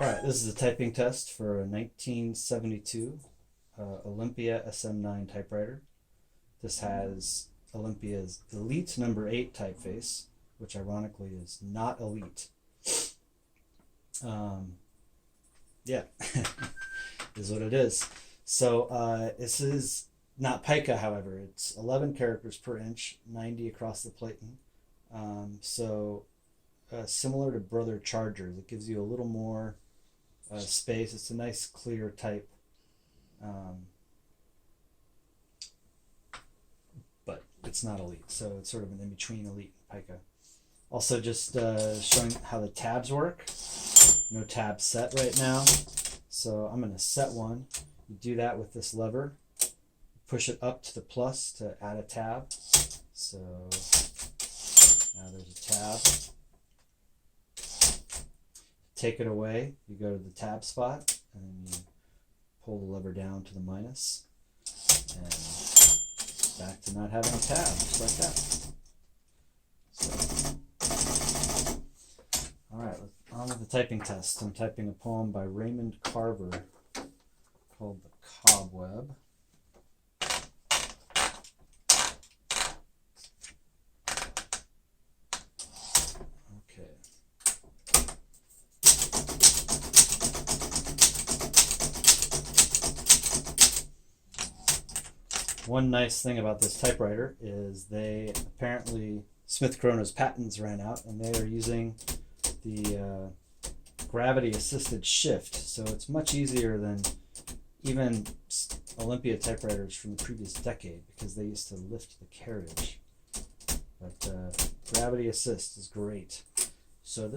Alright, this is a typing test for a 1972 Olympia SM9 typewriter. This has Olympia's Elite number 8 typeface, which ironically is not elite. Yeah, is what it is. So this is not pica, however. It's 11 characters per inch, 90 across the platen. Similar to Brother Chargers, it gives you a little more space. It's a nice clear type, but it's not elite, so it's sort of an in-between elite and pica. Also, just showing how the tabs work. No tab set right now, so I'm going to set one. You do that with this lever. Push it up to the plus to add a tab. So now there's a tab. Take it away, you go to the tab spot, and then you pull the lever down to the minus, and back to not having a tab, just like that. So, alright, on with the typing test. I'm typing a poem by Raymond Carver called The Cobweb. One nice thing about this typewriter is they apparently, Smith Coronia's patents ran out, and they are using the gravity assisted shift, so it's much easier than even Olympia typewriters from the previous decade, because they used to lift the carriage. But gravity assist is great. So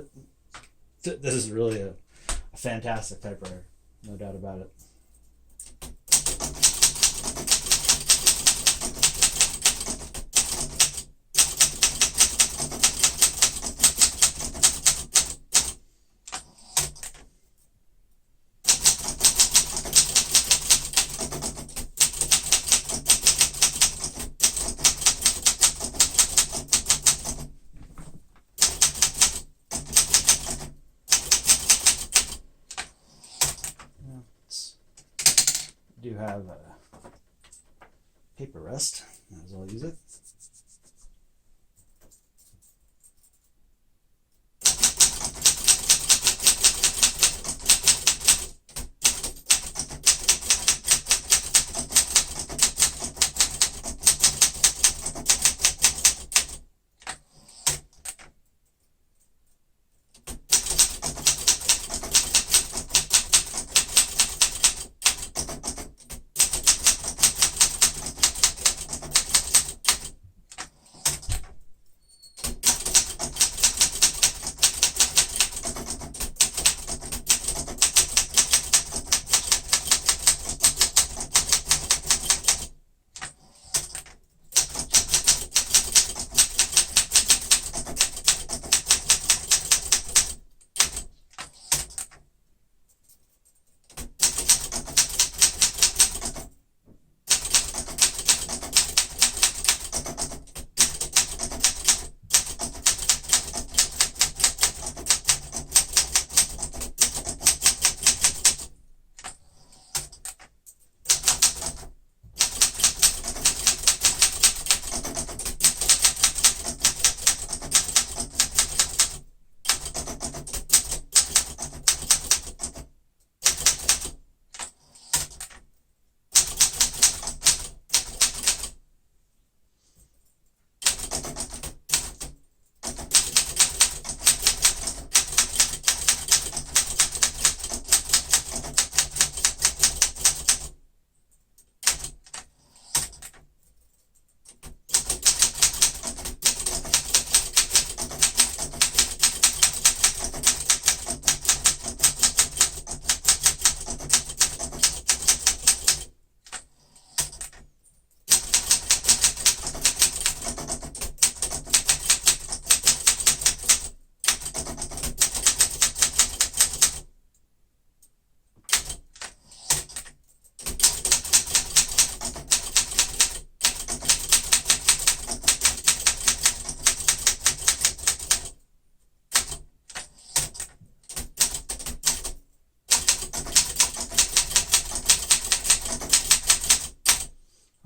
this is really a fantastic typewriter, no doubt about it. Do have a paper rest, might as well use it.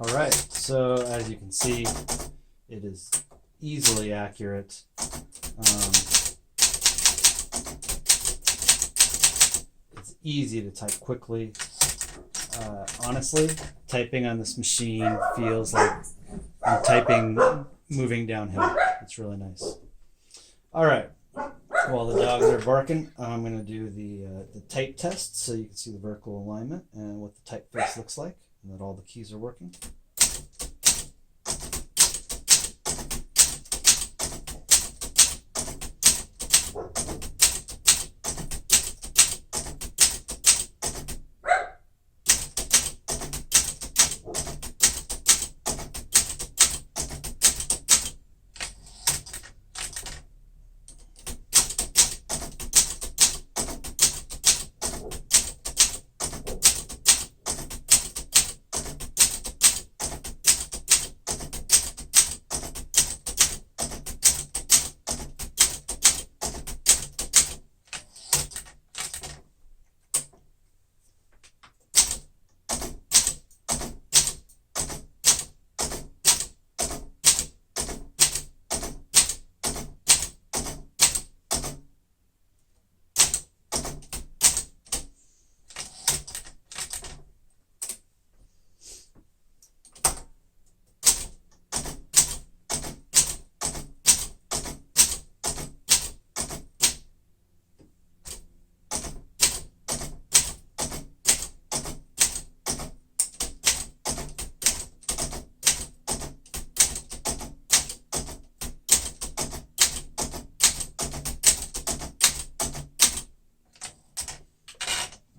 All right, so as you can see, it is easily accurate. It's easy to type quickly. Honestly, typing on this machine feels like I'm typing moving downhill. It's really nice. All right, while the dogs are barking, I'm going to do the type test so you can see the vertical alignment and what the typeface looks like and that all the keys are working.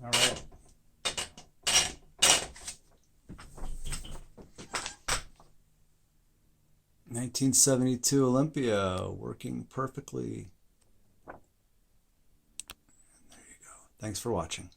All right. "1972 Olympia, working perfectly." There you go. Thanks for watching.